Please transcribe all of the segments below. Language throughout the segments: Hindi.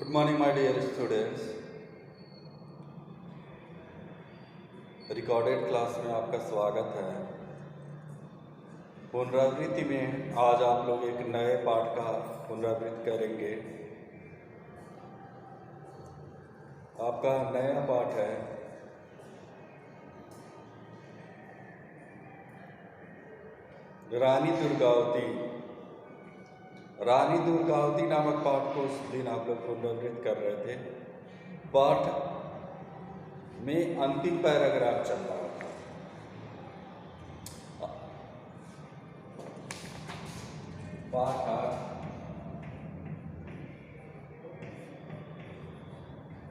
Good morning my dear students. Recorded class में आपका स्वागत है। पुनरावृत्ति में आज आप लोग एक नए पाठ का पुनरावृत्ति करेंगे। आपका नया पाठ है रानी दुर्गावती। रानी दुर्गावती नामक पाठ को उस दिन आप लोग पुनरावृत्ति कर रहे थे। पाठ में अंतिम पैराग्राफ चल रहा था। पाठ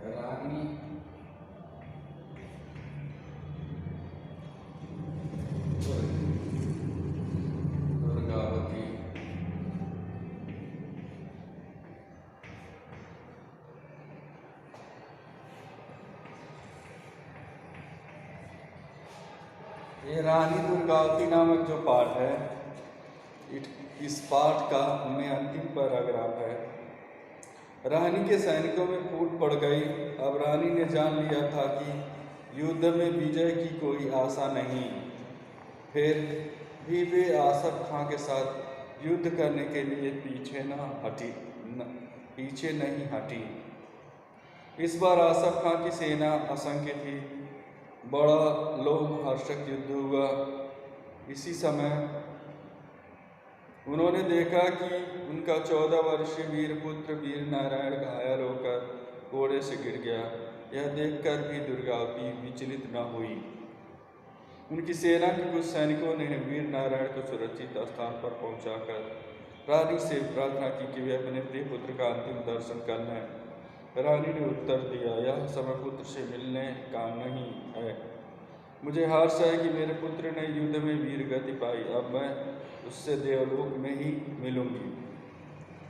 रानी दुर्गावती। ये रानी दुर्गावती नामक जो पाठ है, इस पाठ का में अंतिम पैराग्राफ है। रानी के सैनिकों में फूट पड़ गई। अब रानी ने जान लिया था कि युद्ध में विजय की कोई आशा नहीं। फिर भी वे आसफ खां के साथ युद्ध करने के लिए पीछे नहीं हटी। इस बार आसफ खां की सेना असंख्य थी। बड़ा लोमहर्षक युद्ध हुआ। इसी समय उन्होंने देखा कि उनका 14 वर्षीय वीर पुत्र वीर नारायण घायल होकर घोड़े से गिर गया। यह देखकर भी दुर्गावती विचलित न हुई। उनकी सेना के कुछ सैनिकों ने वीर नारायण को सुरक्षित स्थान पर पहुंचाकर रानी से प्रार्थना की कि वे अपने प्रिय पुत्र का अंतिम दर्शन करने। रानी ने उत्तर दिया, यह समय पुत्र से मिलने का नहीं है। मुझे हर्ष है कि मेरे पुत्र ने युद्ध में वीर गति पाई। अब मैं उससे देवलोक में ही मिलूंगी।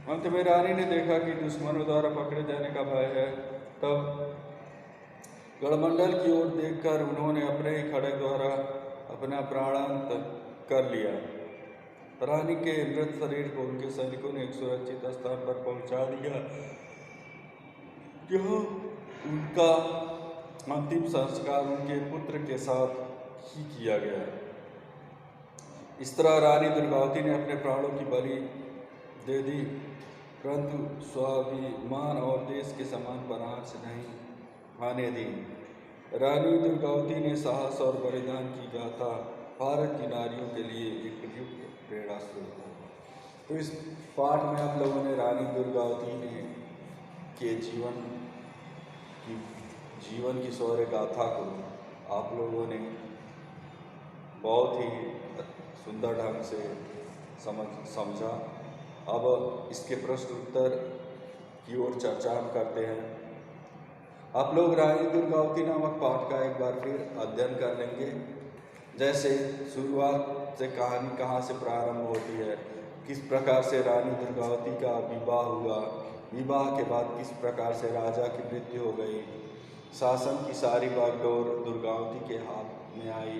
अंत में रानी ने देखा कि दुश्मनों द्वारा पकड़े जाने का भय है। तब गढ़मंडल की ओर देखकर उन्होंने अपने ही खड़ग द्वारा अपना प्राणांत कर लिया। रानी के मृत शरीर को उनके सैनिकों ने एक सुरक्षित स्थान पर पहुंचा दिया। यह उनका अंतिम संस्कार उनके पुत्र के साथ ही किया गया। इस तरह रानी दुर्गावती ने अपने प्राणों की बलि दे दी, परंतु स्वाभिमान और देश के समान परास नहीं आने दी। रानी दुर्गावती ने साहस और बलिदान की गाथा भारत की नारियों के लिए एक प्रयुक्त प्रेरणा स्रोत है। तो इस पाठ में आप लोगों ने रानी दुर्गावती ने के जीवन की शौर्य गाथा को आप लोगों ने बहुत ही सुंदर ढंग से समझा। अब इसके प्रश्न उत्तर की ओर चर्चा हम करते हैं। आप लोग रानी दुर्गावती नामक पाठ का एक बार फिर अध्ययन कर लेंगे। जैसे शुरुआत से कहानी कहाँ से प्रारंभ होती है, किस प्रकार से रानी दुर्गावती का विवाह हुआ, विवाह के बाद किस प्रकार से राजा की मृत्यु हो गई, शासन की सारी बागडोर दुर्गावती के हाथ में आई,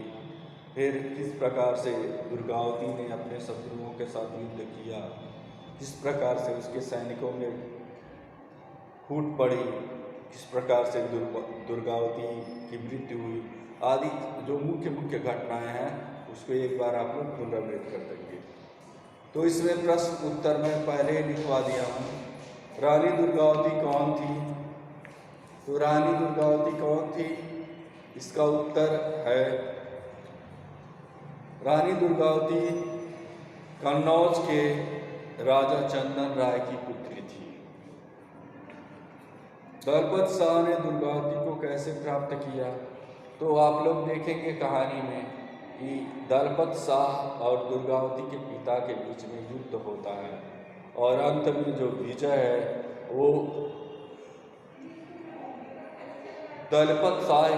फिर किस प्रकार से दुर्गावती ने अपने शत्रुओं के साथ युद्ध किया, किस प्रकार से उसके सैनिकों में फूट पड़ी, किस प्रकार से दुर्गावती की मृत्यु हुई, आदि जो मुख्य घटनाएं हैं उसको एक बार आप लोग पुनरावृत्ति कर देंगे। तो इसमें प्रश्न उत्तर में पहले ही लिखवा दिया हूँ। रानी दुर्गावती कौन थी? तो रानी दुर्गावती कौन थी, इसका उत्तर है रानी दुर्गावती कन्नौज के राजा चंदन राय की पुत्री थी। दलपत शाह ने दुर्गावती को कैसे प्राप्त किया, तो आप लोग देखेंगे कहानी में कि दलपत शाह और दुर्गावती के पिता के बीच में युद्ध होता है और अंत में जो विजय है वो दलपत शाह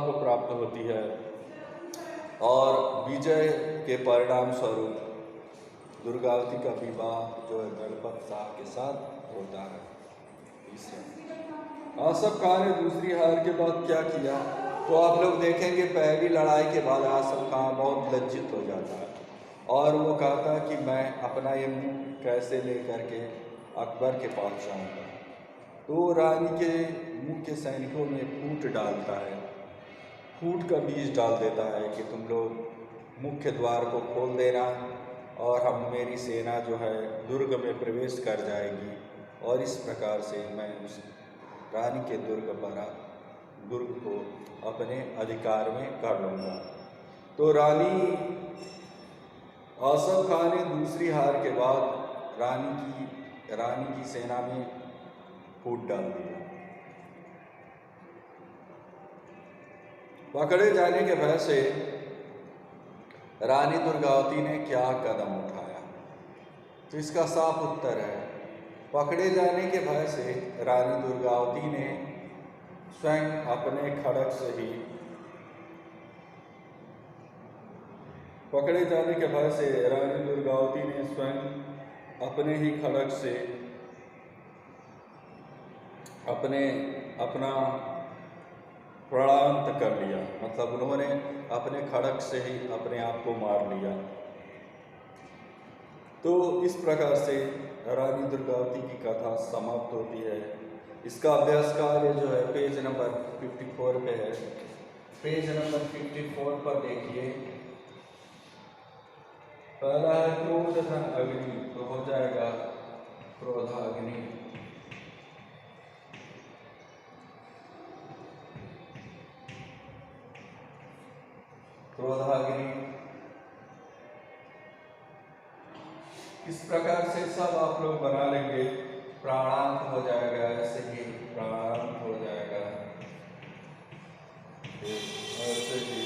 को प्राप्त होती है और विजय के परिणाम स्वरूप दुर्गावती का विवाह जो है दलपत शाह के साथ होता है। आसफ खां ने दूसरी हार के बाद क्या किया, तो आप लोग देखेंगे पहली लड़ाई के बाद आसफ खां बहुत लज्जित हो जाता है और वो कहता है कि मैं अपना ये मुंह कैसे लेकर के अकबर के पास जाऊँगा। तो रानी के मुख्य सैनिकों में फूट डालता है, फूट का बीज डाल देता है कि तुम लोग मुख्य द्वार को खोल देना और हम मेरी सेना जो है दुर्ग में प्रवेश कर जाएगी और इस प्रकार से मैं उस रानी के दुर्ग को अपने अधिकार में कर लूँगा। तो आसफ खान ने दूसरी हार के बाद रानी की सेना में फूट डाल दिया। पकड़े जाने के भय से रानी दुर्गावती ने क्या कदम उठाया? तो इसका साफ उत्तर है, पकड़े जाने के भय से रानी दुर्गावती ने स्वयं अपने खड्ग से ही पकड़े जाने के भय से रानी दुर्गावती ने स्वयं अपने ही खड्ग से अपना प्राणांत कर लिया, मतलब उन्होंने अपने खड्ग से ही अपने आप को मार लिया। तो इस प्रकार से रानी दुर्गावती की कथा समाप्त होती है। इसका अभ्यास कार्य जो है पेज नंबर 54 पे है। पेज नंबर 54 पर देखिए, पहला है क्रोध धन अग्नि, तो हो जाएगा क्रोधाग्नि। क्रोधाग्नि इस प्रकार से सब आप लोग बना लेंगे, प्राणांत हो जाएगा, ऐसे ही प्राणांत हो जाएगा, ऐसे ही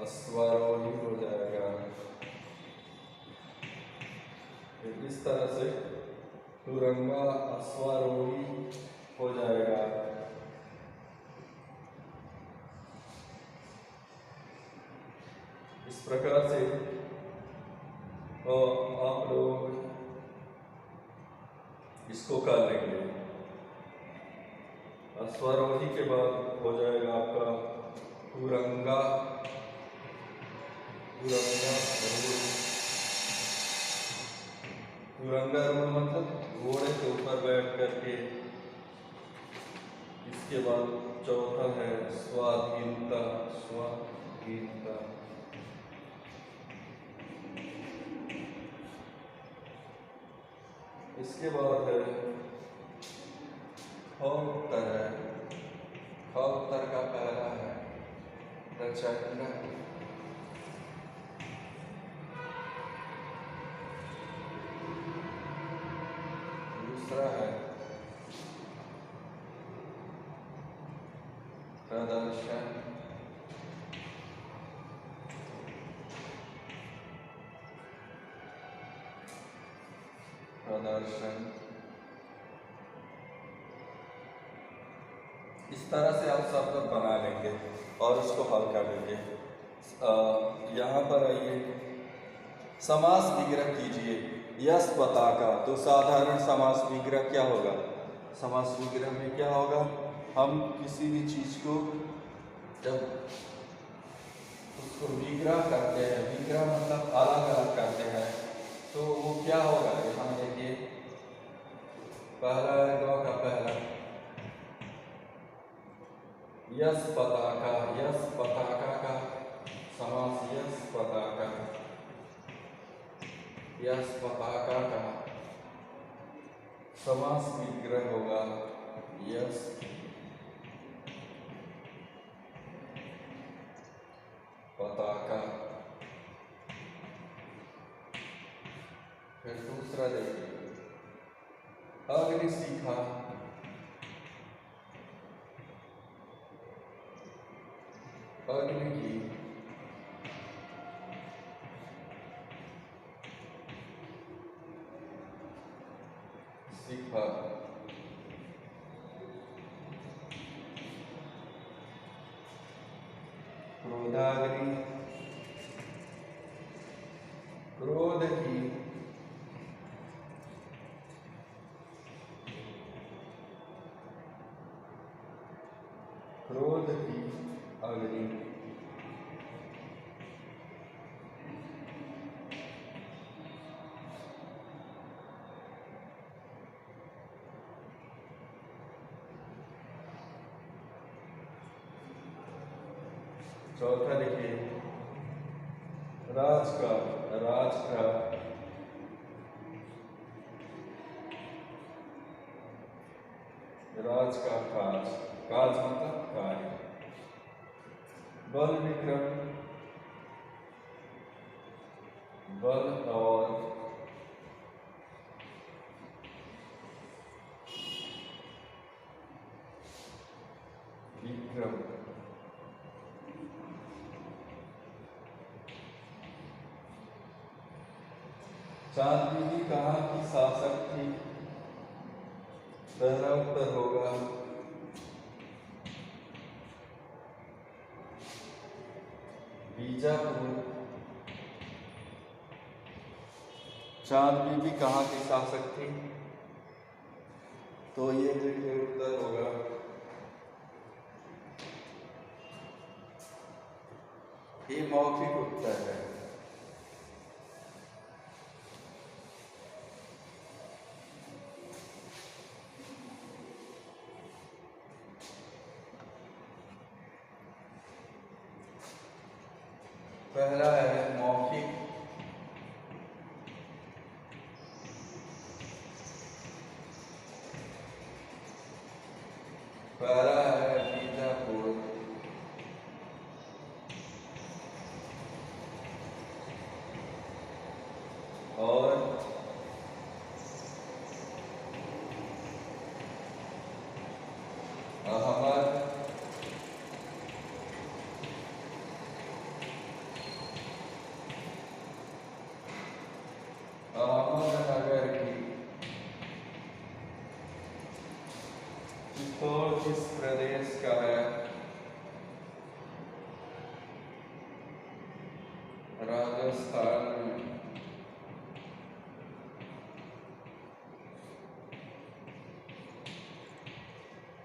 अश्वारोही हो जाएगा। इस तरह से तुरंगा अश्वारोही हो जाएगा। इस प्रकार से आप लोग इसको कर लेंगे। अश्वारोही के बाद हो जाएगा आपका तुरंगा रूढ़, मतलब घोड़े के ऊपर बैठ करके। इसके बाद चौथा है स्वाधीनता। इसके बाद है खौत्तर का पहला है प्रचंड। दूसरा है प्रदर्शन। इस तरह से आप सब लोग बना लेंगे और उसको हल कर लेंगे। यहाँ पर आइए, समास विग्रह कीजिए। यस पताका, तो साधारण समास विग्रह क्या होगा? समास विग्रह में क्या होगा? हम किसी भी चीज को जब उसको विग्रह करते हैं, विग्रह मतलब अलग अलग करते हैं, तो वो क्या होगा? यहाँ देखिए, पहला है ग का पहला यस पताका। यस पताका का समास यस पताका। यस पताका का समास विग्रह होगा यस पताका। फिर दूसरा देखिए, अग्निशिखा। अग्नि की शिखा। क्रोधाग्नि, क्रोध की अग्नि। चौथा लिखिए राज का काज, काज मतलब कार्य। बल विक्रम, बल और विक्रम। चांद बीबी कहाँ की शासक थी? पहला उत्तर होगा बीजापुर। चांद बीबी कहाँ की शासक थी? तो ये देखिए उत्तर होगा ये मौखिक उत्तर है। पहला है मौखिक, पहला है बीजापुर, और अहमदनगर की। चित्तौड़ किस प्रदेश का है? राजस्थान में।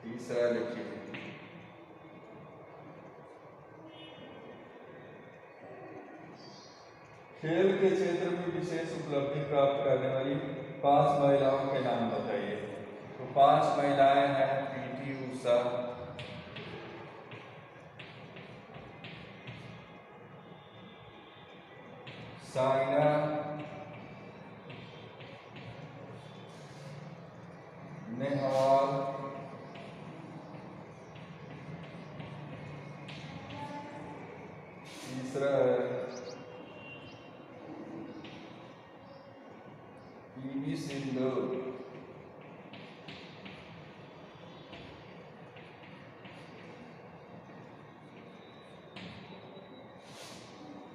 तीसरा लिखिए खेल के क्षेत्र में विशेष उपलब्धि प्राप्त करने वाली 5 महिलाओं के नाम बताइए। तो 5 महिलाएं हैं पीटी उषा, साइना नेहवाल, तीसरा है पीवी सिंधु,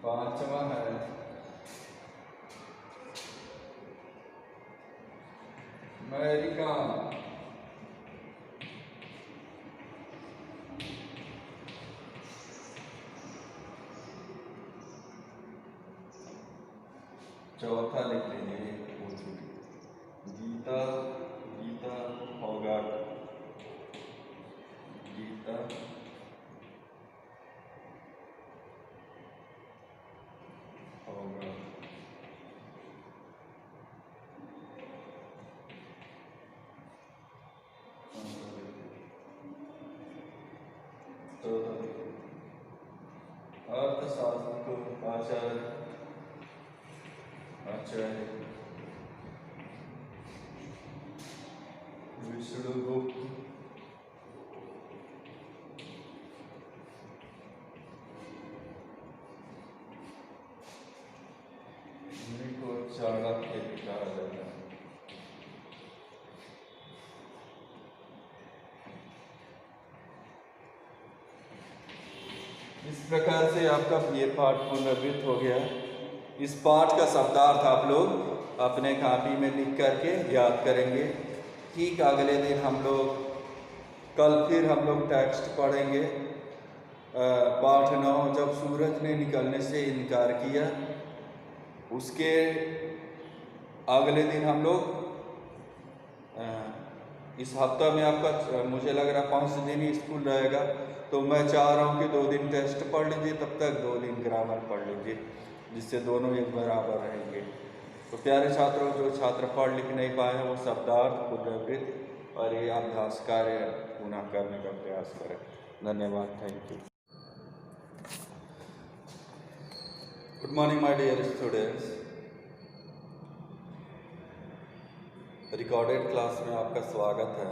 पांचवा है मैरी कॉम, चौथा लिख लीजिए गीता फोगाट, गीता फोगाट। अर्थशास्त्र को आचार्य विष्णुगुप्त, को चाणक्य भी कहा जाता है। इस प्रकार से आपका ये पाठ पुनर्वृत्त हो गया। इस पाठ का शब्दार्थ आप लोग अपने कॉपी में लिख करके याद करेंगे। ठीक अगले दिन हम लोग कल फिर हम लोग टेक्स्ट पढ़ेंगे पाठ 9, जब सूरज ने निकलने से इनकार किया। उसके अगले दिन हम लोग इस हफ्ता में आपका मुझे लग रहा 5 दिन ही स्कूल रहेगा, तो मैं चाह रहा हूँ कि 2 दिन टेस्ट पढ़ लीजिए, तब तक 2 दिन ग्रामर पढ़ लीजिए, जिससे दोनों एक बराबर रहेंगे। तो प्यारे छात्रों, जो छात्र पढ़ लिख नहीं पाए हैं वो शब्दार्थ, पुनरावृत्त और ये अभ्यास कार्य पुनः करने का प्रयास करें। धन्यवाद, thank you. Good morning my dear students. Recorded class में आपका स्वागत है।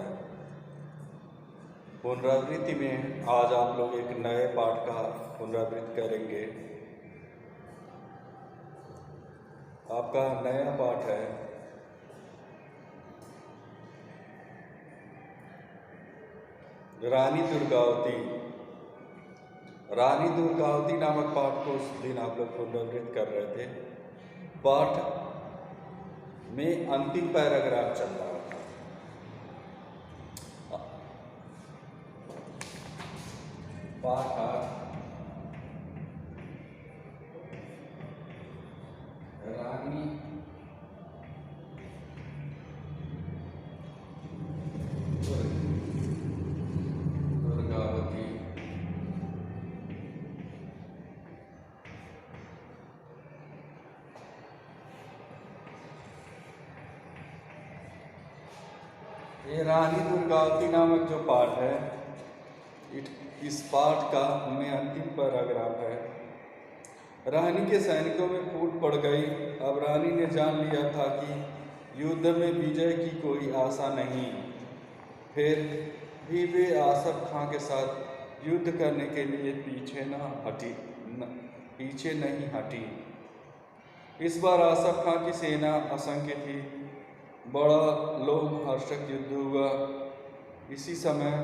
पुनरावृत्ति में आज आप लोग एक नए पाठ का पुनरावृत्ति करेंगे। आपका नया पाठ है रानी दुर्गावती। रानी दुर्गावती नामक पाठ को उस दिन आप लोग पुनरावृत्ति कर रहे थे। पाठ में अंतिम पैराग्राफ चल रहा था। पाठ रानी दुर्गावती ये रानी दुर्गावती नामक जो पाठ है, इस पाठ का में अंतिम पैराग्राफ है। रानी के सैनिकों में फूट पड़ गई। अब रानी ने जान लिया था कि युद्ध में विजय की कोई आशा नहीं। फिर भी वे आसफ खां के साथ युद्ध करने के लिए पीछे नहीं हटी। इस बार आसफ खां की सेना असंख्य थी। बड़ा लोमहर्षक युद्ध हुआ। इसी समय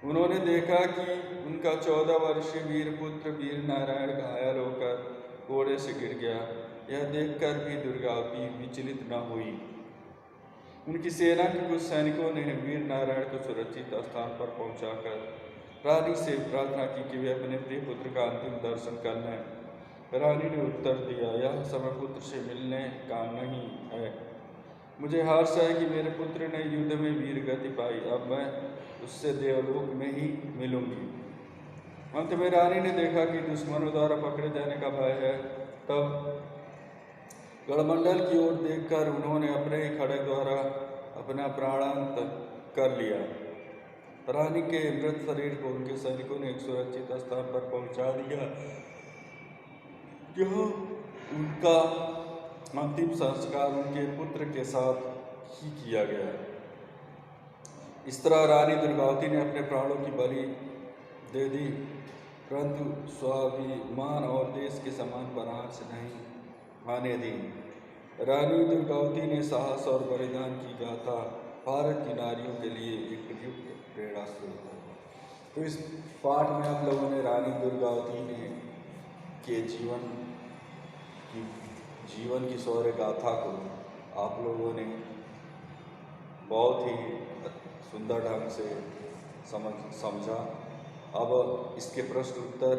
उन्होंने देखा कि उनका 14 वर्षीय वीर पुत्र वीर नारायण घायल होकर घोड़े से गिर गया। यह देखकर भी दुर्गावती विचलित न हुई। उनकी सेना के कुछ सैनिकों ने वीर नारायण को सुरक्षित स्थान पर पहुंचाकर रानी से प्रार्थना की कि वे अपने प्रिय पुत्र का अंतिम दर्शन कर लें। रानी ने उत्तर दिया, यह समय पुत्र से मिलने का नहीं है। मुझे हर्ष है कि मेरे पुत्र ने युद्ध में वीर गति पाई। अब मैं उससे देवलोक में ही मिलूंगी। अंत में रानी ने देखा कि दुश्मनों द्वारा पकड़े जाने का भय है। तब गढ़मंडल की ओर देखकर उन्होंने अपने ही खड़े द्वारा अपना प्राणांत कर लिया। रानी के मृत शरीर को उनके सैनिकों ने एक सुरक्षित स्थान पर पहुंचा दिया। यह उनका अंतिम संस्कार उनके पुत्र के साथ ही किया गया। इस तरह रानी दुर्गावती ने अपने प्राणों की बलि दे दी, परंतु स्वाभिमान और देश के समान परास नहीं आने दी। रानी दुर्गावती ने साहस और बलिदान की गाथा भारत की नारियों के लिए एक प्रयुक्त प्रेरणा स्रोत है। तो इस पाठ में आप लोगों ने रानी दुर्गावती ने के जीवन की शौर्य गाथा को आप लोगों ने बहुत ही सुंदर ढंग से समझा। अब इसके प्रश्न उत्तर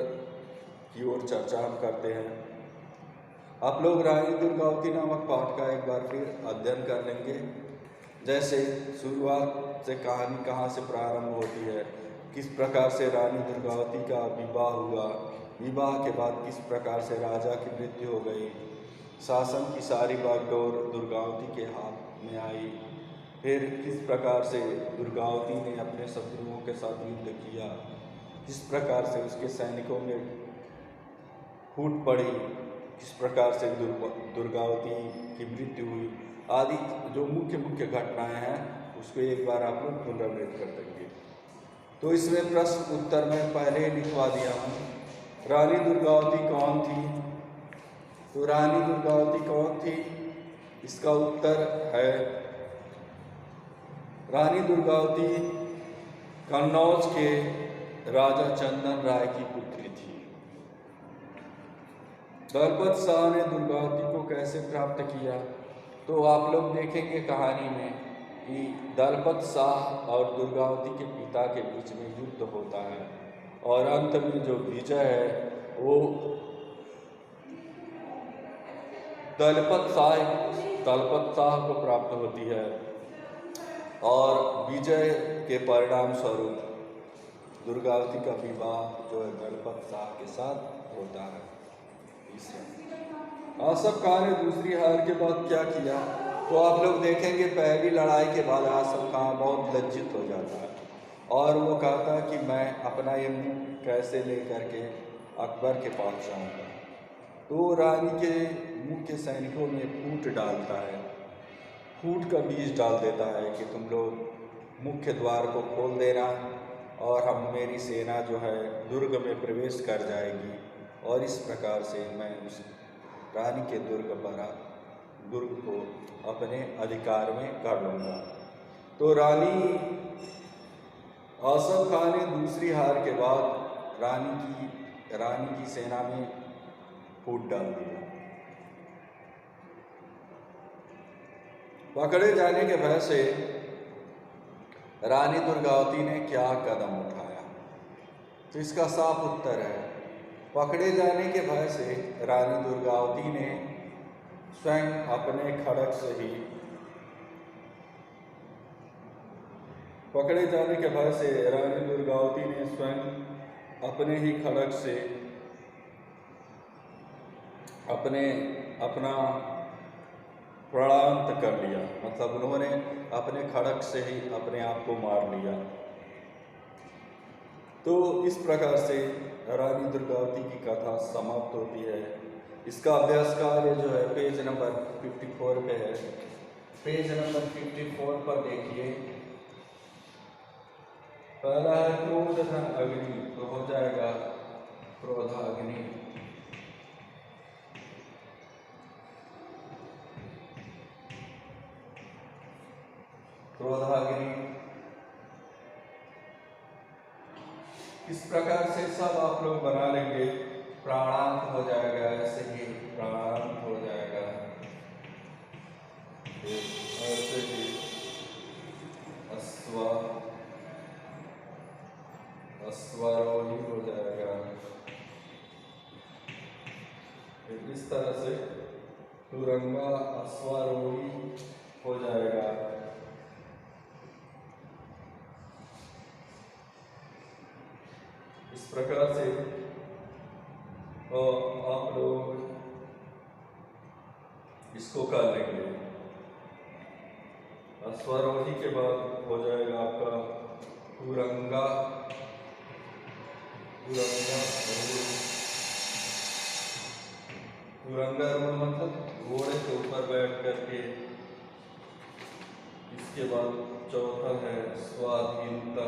की ओर चर्चा हम करते हैं। आप लोग रानी दुर्गावती नामक पाठ का एक बार फिर अध्ययन कर लेंगे। जैसे शुरुआत से कहानी कहाँ से प्रारंभ होती है, किस प्रकार से रानी दुर्गावती का विवाह हुआ, विवाह के बाद किस प्रकार से राजा की मृत्यु हो गई, शासन की सारी बागडोर दुर्गावती के हाथ में आई, फिर किस प्रकार से दुर्गावती ने अपने शत्रुओं के साथ युद्ध किया, किस प्रकार से उसके सैनिकों में फूट पड़ी, किस प्रकार से दुर्गावती की मृत्यु हुई, आदि जो मुख्य मुख्य घटनाएं हैं उसको एक बार आप लोग पुनरावृत्ति कर देंगे। तो इसमें प्रश्न उत्तर में पहले ही लिखवा दिया हूँ। रानी दुर्गावती कौन थी? तो रानी दुर्गावती कौन थी, इसका उत्तर है रानी दुर्गावती कन्नौज के राजा चंदन राय की पुत्री थी। दलपत शाह ने दुर्गावती को कैसे प्राप्त किया, तो आप लोग देखेंगे कहानी में कि दलपत शाह और दुर्गावती के पिता के बीच में युद्ध होता है और अंत में जो विजय है वो दलपत शाह को प्राप्त होती है और विजय के परिणाम स्वरूप दुर्गावती का विवाह जो है दलपत शाह के साथ होता है। आसफ खां ने दूसरी हार के बाद क्या किया, तो आप लोग देखेंगे पहली लड़ाई के बाद आसफ खां बहुत लज्जित हो जाता है और वो कहता है कि मैं अपना ये मुंह कैसे लेकर के अकबर के पास जाऊँगा। तो रानी के मुख्य सैनिकों में फूट डालता है, फूट का बीज डाल देता है कि तुम लोग मुख्य द्वार को खोल देना और हम मेरी सेना जो है दुर्ग में प्रवेश कर जाएगी और इस प्रकार से मैं उस रानी के दुर्ग को अपने अधिकार में कर लूँगा। तो रानी आसफ खान ने दूसरी हार के बाद रानी की सेना में फूट डाल दिया। पकड़े जाने के भय से रानी दुर्गावती ने क्या कदम उठाया? तो इसका साफ उत्तर है, पकड़े जाने के भय से रानी दुर्गावती ने स्वयं अपने खड्ग से ही पकड़े जाने के भय से रानी दुर्गावती ने स्वयं अपने ही खड्ग से अपना प्राणांत कर लिया, मतलब उन्होंने अपने खड्ग से ही अपने आप को मार लिया। तो इस प्रकार से रानी दुर्गावती की कथा समाप्त होती है। इसका अभ्यास कार्य जो है पेज नंबर 54 पे है। पेज नंबर 54 पर देखिए, पहला है क्रोध धन अग्नि, तो हो जाएगा क्रोधाग्नि। क्रोधाग्नि इस प्रकार से सब आप लोग बना लेंगे, प्राणांत हो जाएगा, ऐसे ही प्राणांत हो जाएगा, ऐसे ही अश्वारोही हो जाएगा। इस तरह से तुरंगा अश्वारोही हो जाएगा। इस प्रकार से आप लोग इसको कर लेंगे। अश्वारोही के बाद हो जाएगा आपका तुरंगा मतलब घोड़े के ऊपर बैठ करके। इसके बाद चौथा है स्वाधीनता।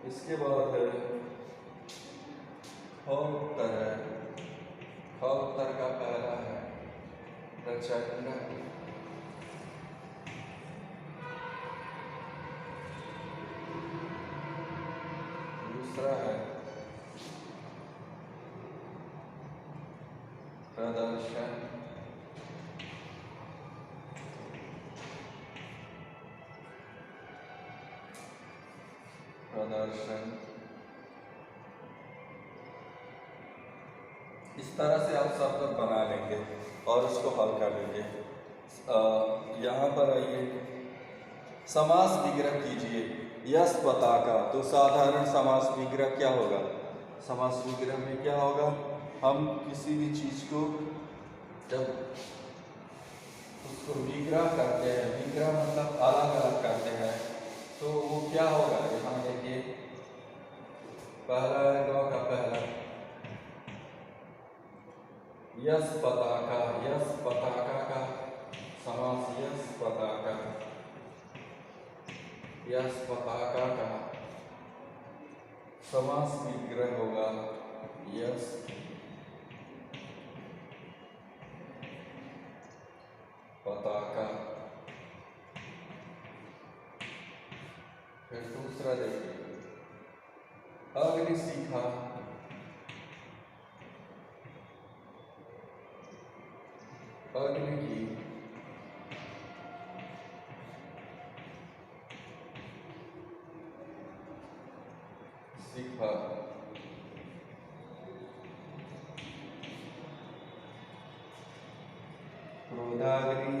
इसके बाद है उत्तर का पहला है प्रचंड। दूसरा है प्रदर्शन। इस तरह से आप सब लोग बना लेंगे और उसको हल कर लेंगे। यहाँ पर आइए, समास विग्रह कीजिए। यस पताका, तो साधारण समास विग्रह क्या होगा? समास विग्रह में क्या होगा? हम किसी भी चीज को जब उसको विग्रह करते हैं, विग्रह मतलब अलग अलग करते हैं, तो वो क्या होगा? यहाँ देखिए, पहला है गौ का पहला यस पताका। यस पताका का समास यस पताका। यस पताका का समास विग्रह होगा यस पताका। फिर दूसरा देखिए, अग्निशिखा। अग्नि की शिखा। क्रोधाग्नि,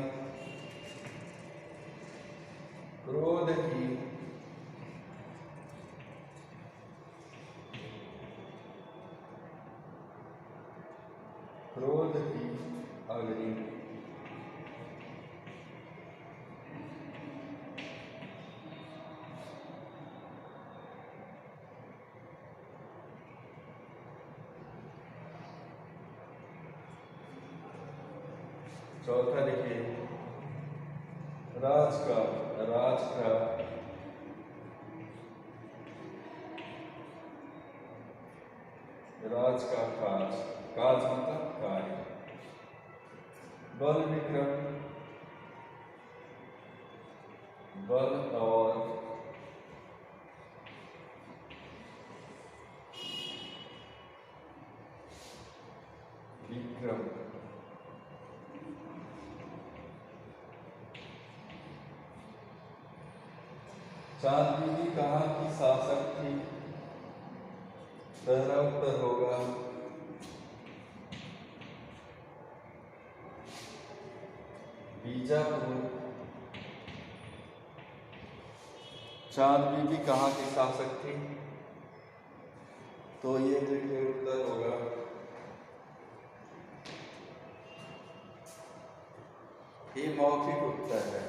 क्रोध की अग्नि। चौथा लिखिए राज का काज, काज मतलब कार्य। बल विक्रम, बल और विक्रम। चांद बीबी कहाँ की शासक थी? पहला उत्तर होगा बीजापुर। चांद बीबी कहाँ की शासक थी? तो ये देखिए उत्तर होगा ये मौखिक उत्तर है।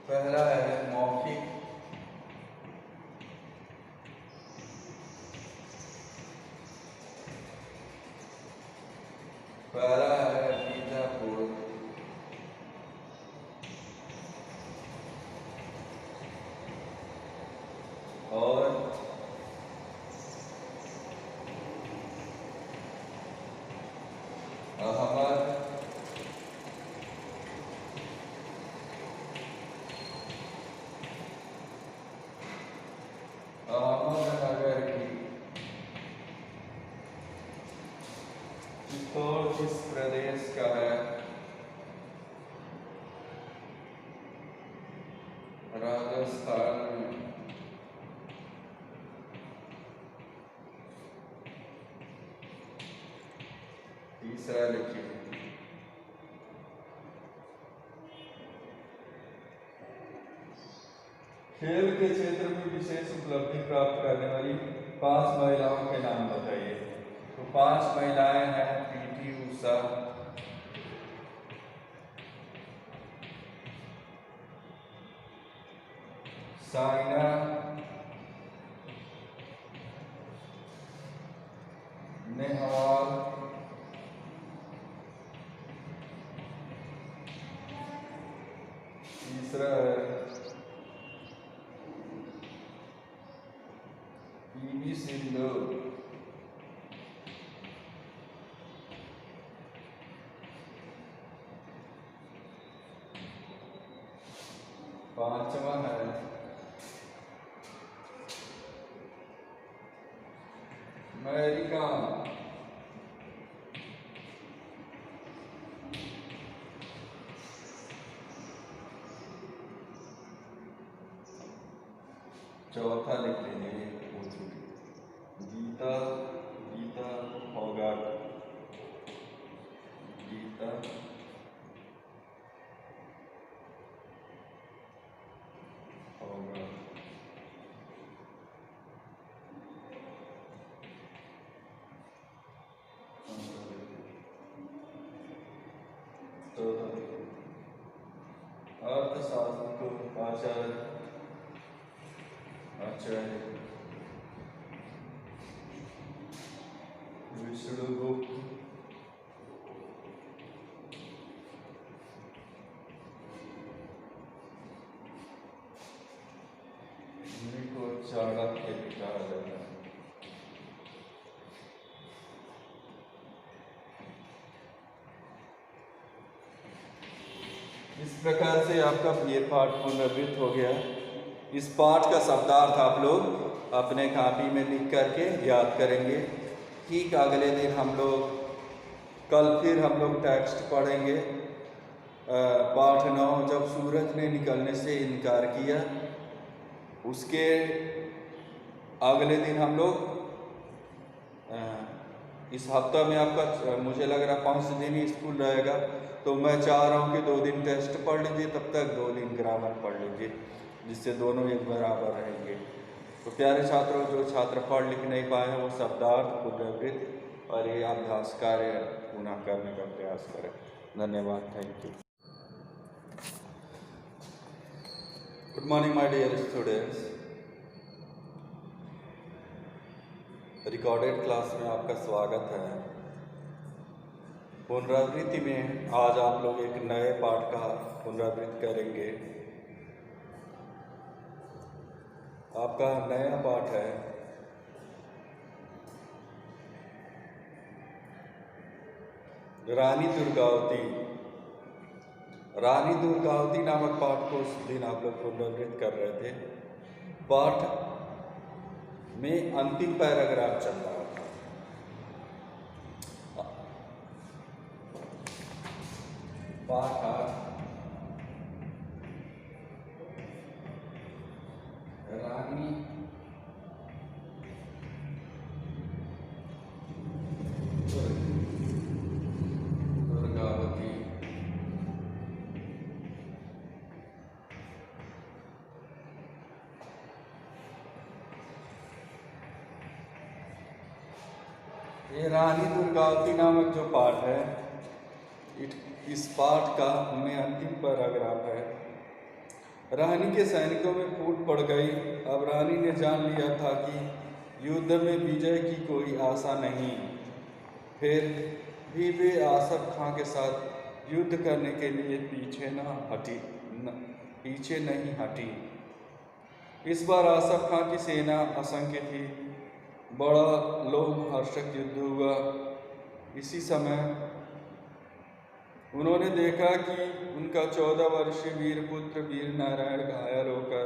पहला है मौखिक, पहला है बीजापुर, और अहमदनगर की। चित्तौड़ किस प्रदेश का है? राजस्थान में। तीसरा लिखिए खेल के क्षेत्र में विशेष उपलब्धि प्राप्त करने वाली 5 महिलाओं के नाम बताइए। तो 5 महिलाएं हैं पीटी उषा, साइना नेहवाल, तीसरा है पीवी सिंधु, पांचवा है मैरी कॉम, चौथा लिख लीजिए गीता फोगाट, गीता फोगाट। अर्थशास्त्र को आचार्य विष्णुगुप्त, को चाणक्य कहा जाता है। इस प्रकार से आपका ये पाठ पुनर्वृत्त हो गया। इस पाठ का शब्दार्थ आप लोग अपने कॉपी में लिख करके याद करेंगे। ठीक अगले दिन हम लोग कल फिर हम लोग टेक्स्ट पढ़ेंगे पाठ 9, जब सूरज ने निकलने से इनकार किया। उसके अगले दिन हम लोग इस हफ्ता में आपका मुझे लग रहा 5 दिन ही स्कूल रहेगा, तो मैं चाह रहा हूँ कि 2 दिन टेस्ट पढ़ लीजिए, तब तक 2 दिन ग्रामर पढ़ लीजिए, जिससे दोनों एक बराबर रहेंगे। तो प्यारे छात्रों, जो छात्र पढ़ लिख नहीं पाए हैं वो शब्दार्थ पुनर्वृत्त और ये अभ्यास कार्य पुनः करने का प्रयास करें। धन्यवाद, thank you. Good morning my dear students. Recorded class में आपका स्वागत है। पुनरावृत्ति में आज आप लोग एक नए पाठ का पुनरावृत्ति करेंगे। आपका नया पाठ है रानी दुर्गावती। रानी दुर्गावती नामक पाठ को उस दिन आप लोग पुनरावृत्ति कर रहे थे। पाठ में अंतिम पैराग्राफ चल रहा था। पाठ रानी दुर्गावती ये रानी दुर्गावती नामक जो पाठ है, इस पाठ का में अंतिम पैराग्राफ है। रानी के सैनिकों में फूट पड़ गई। अब रानी ने जान लिया था कि युद्ध में विजय की कोई आशा नहीं। फिर भी वे आसफ खां के साथ युद्ध करने के लिए पीछे नहीं हटी। इस बार आसफ खां की सेना असंख्य थी। बड़ा लोमहर्षक युद्ध हुआ। इसी समय उन्होंने देखा कि उनका 14 वर्षीय वीर पुत्र वीर नारायण घायल होकर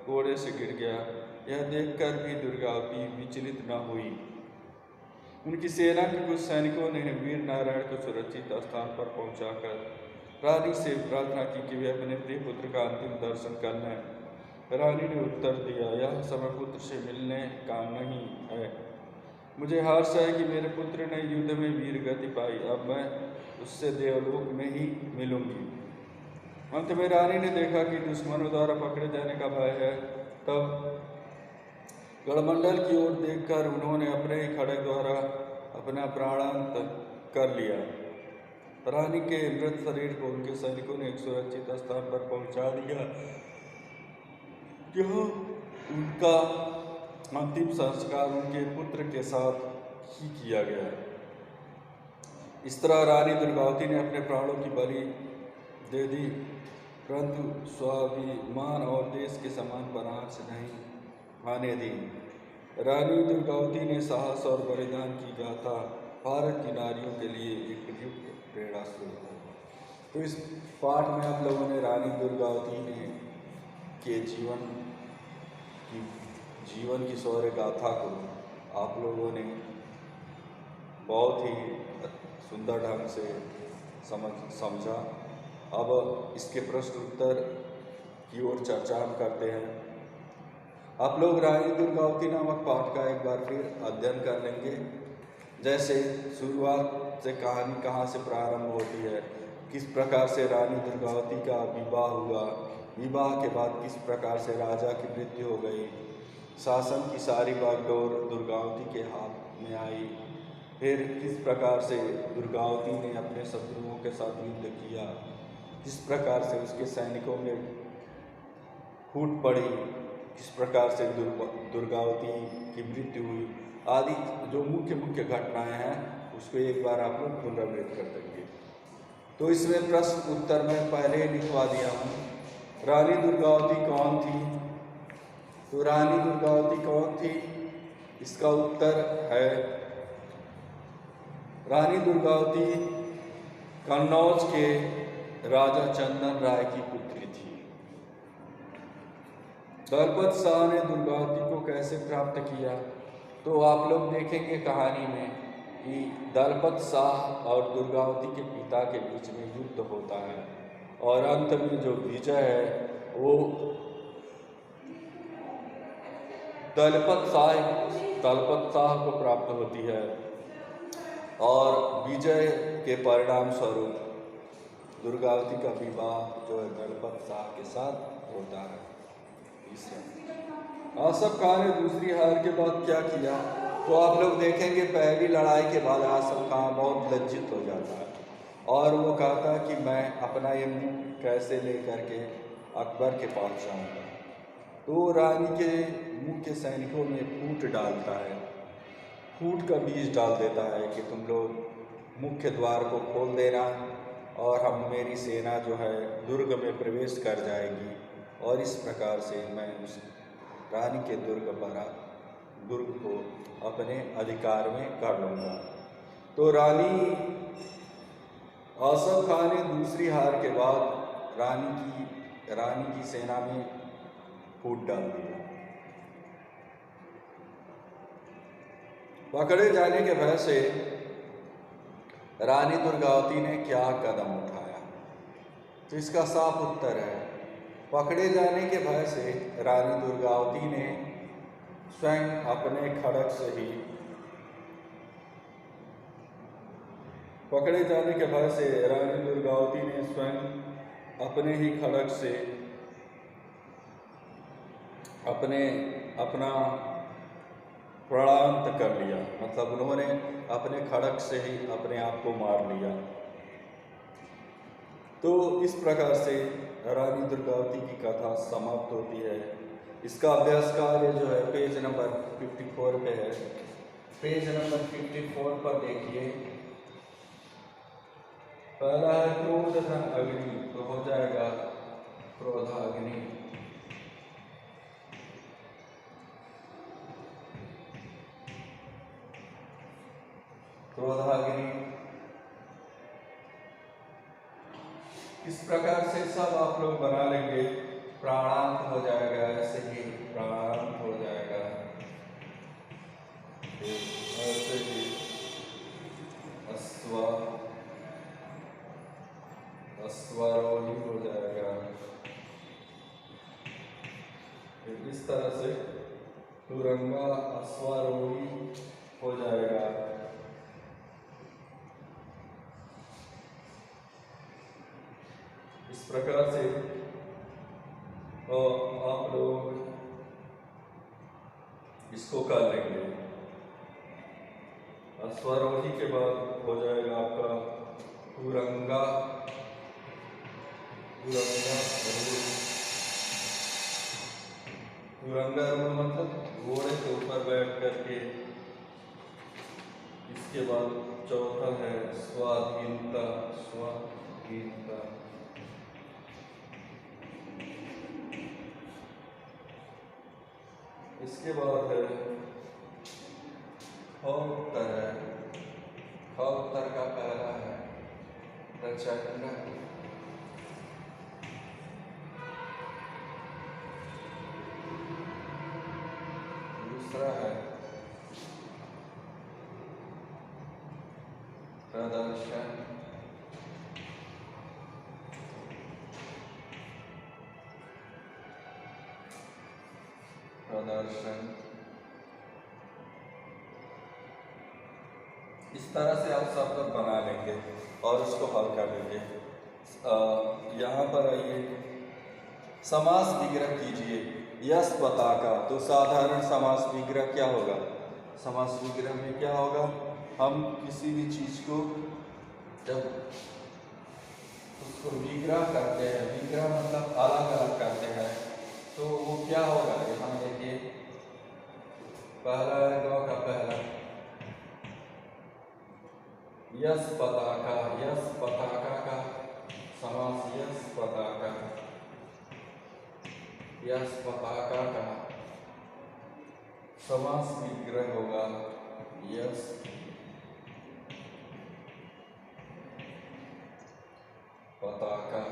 घोड़े से गिर गया। यह देखकर भी दुर्गावती विचलित न हुई। उनकी सेना के कुछ सैनिकों ने वीर नारायण को सुरक्षित स्थान पर पहुंचाकर रानी से प्रार्थना की कि वे अपने प्रिय पुत्र का अंतिम दर्शन कर लें। रानी ने उत्तर दिया, यह समय पुत्र से मिलने का नहीं है। मुझे हर्ष है कि मेरे पुत्र ने युद्ध में वीर गति पाई। अब मैं उससे देवलोक में ही मिलूंगी। अंत में रानी ने देखा कि दुश्मनों द्वारा पकड़े जाने का भय है। तब गढ़मंडल की ओर देखकर उन्होंने अपने ही खड्ग द्वारा अपना प्राणांत कर लिया। रानी के मृत शरीर को उनके सैनिकों ने एक सुरक्षित स्थान पर पहुंचा दिया। यह उनका अंतिम संस्कार उनके पुत्र के साथ ही किया गया। इस तरह रानी दुर्गावती ने अपने प्राणों की बलि दे दी, परंतु स्वाभिमान और देश के समान परांच नहीं आने दी। रानी दुर्गावती ने साहस और बलिदान की गाथा भारत की नारियों के लिए एक प्रयुक्त प्रेरणा स्रोत है। तो इस पाठ में आप लोगों ने रानी दुर्गावती ने के जीवन की शौर्य गाथा को आप लोगों ने बहुत ही सुंदर ढंग से समझा। अब इसके प्रश्न उत्तर की ओर चर्चा हम करते हैं। आप लोग रानी दुर्गावती नामक पाठ का एक बार फिर अध्ययन कर लेंगे। जैसे शुरुआत से कहानी कहाँ से प्रारंभ होती है, किस प्रकार से रानी दुर्गावती का विवाह हुआ, विवाह के बाद किस प्रकार से राजा की मृत्यु हो गई, शासन की सारी बागडोर दुर्गावती के हाथ में आई, फिर किस प्रकार से दुर्गावती ने अपने शत्रुओं के साथ युद्ध किया, किस प्रकार से उसके सैनिकों में फूट पड़ी, किस प्रकार से दुर्गावती की मृत्यु हुई, आदि जो मुख्य मुख्य घटनाएं हैं उसको एक बार आप लोग पुनरावृत्त कर देंगे। तो इसमें प्रश्न उत्तर में पहले ही लिखवा दिया हूँ। रानी दुर्गावती कौन थी? तो रानी दुर्गावती कौन थी, इसका उत्तर है रानी दुर्गावती कन्नौज के राजा चंदन राय की पुत्री थी। दलपत शाह ने दुर्गावती को कैसे प्राप्त किया, तो आप लोग देखेंगे कहानी में कि दलपत शाह और दुर्गावती के पिता के बीच में युद्ध होता है और अंत में जो विजय है वो दलपत शाह को प्राप्त होती है और विजय के परिणाम स्वरूप दुर्गावती का विवाह जो है दलपत शाह के साथ होता है। आसफ खां ने दूसरी हार के बाद क्या किया, तो आप लोग देखेंगे पहली लड़ाई के बाद आसफ खां बहुत लज्जित हो जाता है और वो कहता है कि मैं अपना ये मुंह कैसे लेकर के अकबर के पास जाऊँगा। तो रानी के मुख्य सैनिकों में फूट डालता है, फूट का बीज डाल देता है कि तुम लोग मुख्य द्वार को खोल देना और हम मेरी सेना जो है दुर्ग में प्रवेश कर जाएगी और इस प्रकार से मैं उस रानी के दुर्ग को अपने अधिकार में कर लूँगा। तो रानी आसफ खान ने दूसरी हार के बाद रानी की सेना में फूट डाल दिया। पकड़े जाने के भय से रानी दुर्गावती ने क्या कदम उठाया? तो इसका साफ उत्तर है, पकड़े जाने के भय से रानी दुर्गावती ने स्वयं अपने खड्ग से ही पकड़े जाने के भय से रानी दुर्गावती ने स्वयं अपने ही खड्ग से अपना प्राणांत कर लिया, मतलब उन्होंने अपने खड्ग से ही अपने आप को मार लिया। तो इस प्रकार से रानी दुर्गावती की कथा समाप्त होती है। इसका अभ्यास कार्य जो है पेज नंबर 54 पे है। पेज नंबर 54 पर देखिए, पहला है क्रोध धन अग्नि, तो हो जाएगा क्रोधाग्नि। क्रोधाग्नि इस प्रकार से सब आप लोग बना लेंगे, प्राणांत हो जाएगा, ऐसे ही प्राणांत हो जाएगा, ऐसे ही अश्वारोही हो जाएगा। इस तरह से तुरंगा अश्वारोही हो जाएगा। इस प्रकार से आप लोग इसको कर लेंगे। अश्वारोही के बाद हो जाएगा आपका तुरंगा रूढ़, मतलब घोड़े के ऊपर बैठ करके। इसके बाद चौथा है स्वाधीनता। इसके बाद है खौत्तर का पहला है प्रचंड। दूसरा है प्रदर्शन। इस तरह से आप शब्द बना लेंगे और उसको हल कर लेंगे। यहाँ पर आइए, समास विग्रह कीजिए। यस पताका, तो साधारण समास विग्रह क्या होगा? समास विग्रह में क्या होगा? हम किसी भी चीज को जब उसको विग्रह करते हैं, विग्रह मतलब अलग अलग करते हैं, तो वो क्या होगा? यहाँ देखिए, पहला है ग का पहला यस पताका। यस पताका का समास यस पताका। यस पताका का समास विग्रह होगा यस पताका।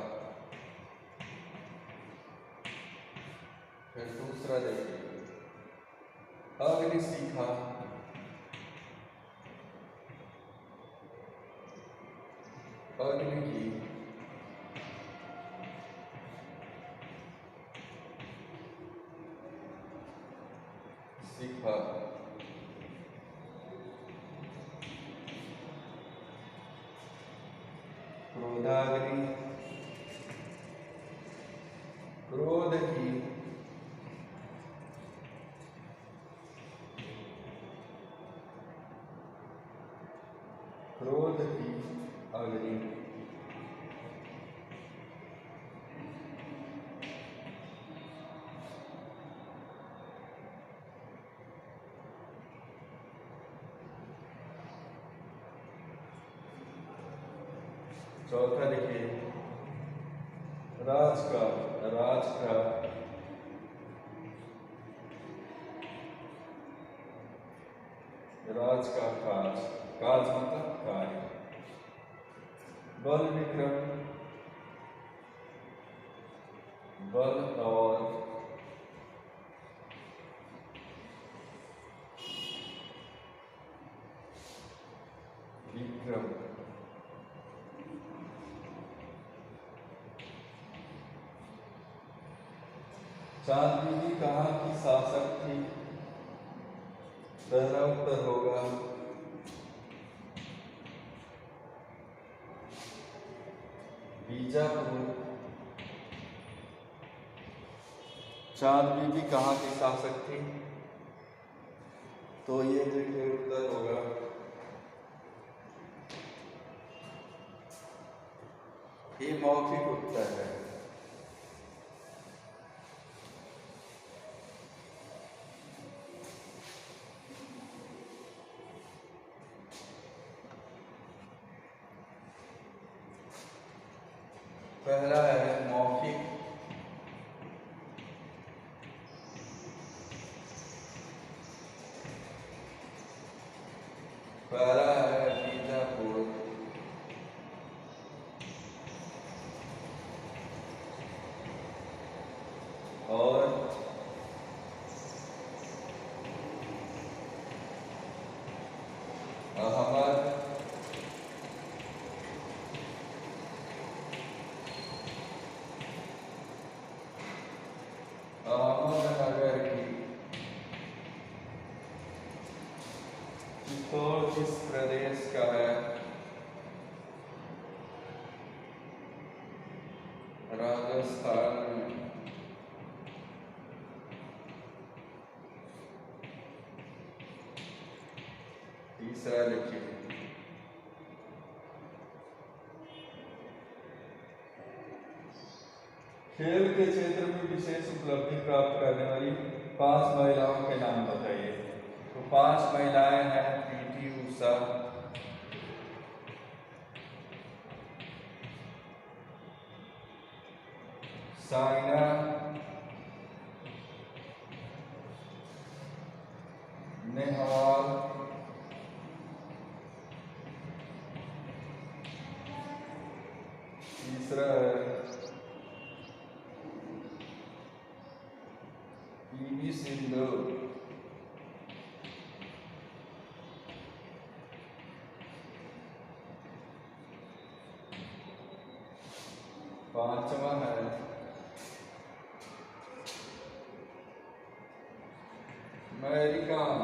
फिर दूसरा देखिए, अग्निशिखा। अग्नि की शिखा। क्रोधाग्नि, क्रोध की अग्नि। चौथा लिखिए राज का काज, काज मतलब कार्य। बल विक्रम, बल और विक्रम। चांद बीबी कहाँ की शासक थी? पहला उत्तर होगा बीजापुर। चांद बीबी कहाँ की शासक थी? तो ये देखिए उत्तर होगा ये मौखिक उत्तर है। पहला है मौखिक, पहला है बीजापुर, और अहमदनगर की। चित्तौड़ किस प्रदेश का है? राजस्थान में। तीसरा लिखिए खेल के क्षेत्र में विशेष उपलब्धि प्राप्त करने वाली 5 महिलाओं के नाम बताइए। तो 5 महिलाएं हैं पीटी उषा, साइना नेहवाल, तीसरा है पीवी सिंधु, पांचवा है मैरी कॉम,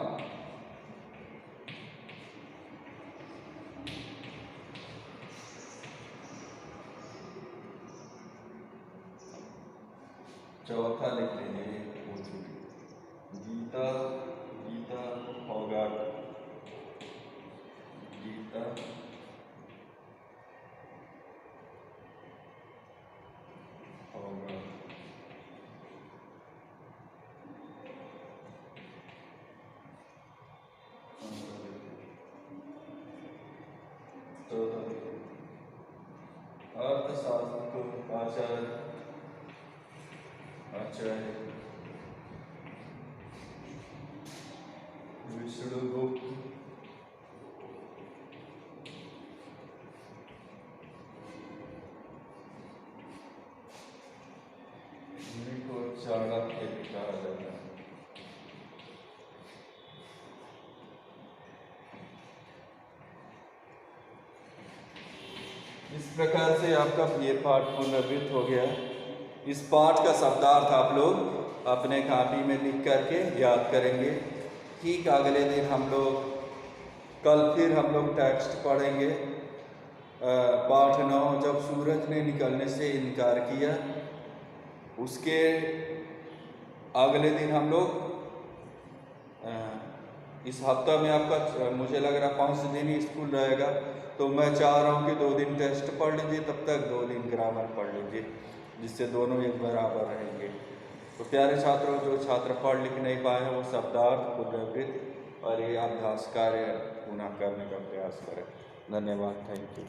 चौथा लिख लीजिए गीता फोगाट, गीता फोगाट। अर्थशास्त्र को आचार्य विष्णुगुप्त, जिनको चाणक्य कहा जाता है। इस प्रकार से आपका ये पाठ पुनर्वृत्त हो गया। इस पाठ का शब्दार्थ आप लोग अपने कॉपी में लिख करके याद करेंगे। ठीक अगले दिन हम लोग कल फिर हम लोग टेक्स्ट पढ़ेंगे पाठ 9, जब सूरज ने निकलने से इनकार किया। उसके अगले दिन हम लोग इस हफ्ता में आपका मुझे लग रहा 5 दिन ही स्कूल रहेगा, तो मैं चाह रहा हूँ कि 2 दिन टेस्ट पढ़ लीजिए, तब तक 2 दिन ग्रामर पढ़ लीजिए, जिससे दोनों एक बराबर रहेंगे। तो प्यारे छात्रों, जो छात्र पढ़ लिख नहीं पाए हैं वो शब्दार्थ पुनर्वृत्त और ये अभ्यास कार्य पुनः करने का प्रयास करें। धन्यवाद, थैंक यू।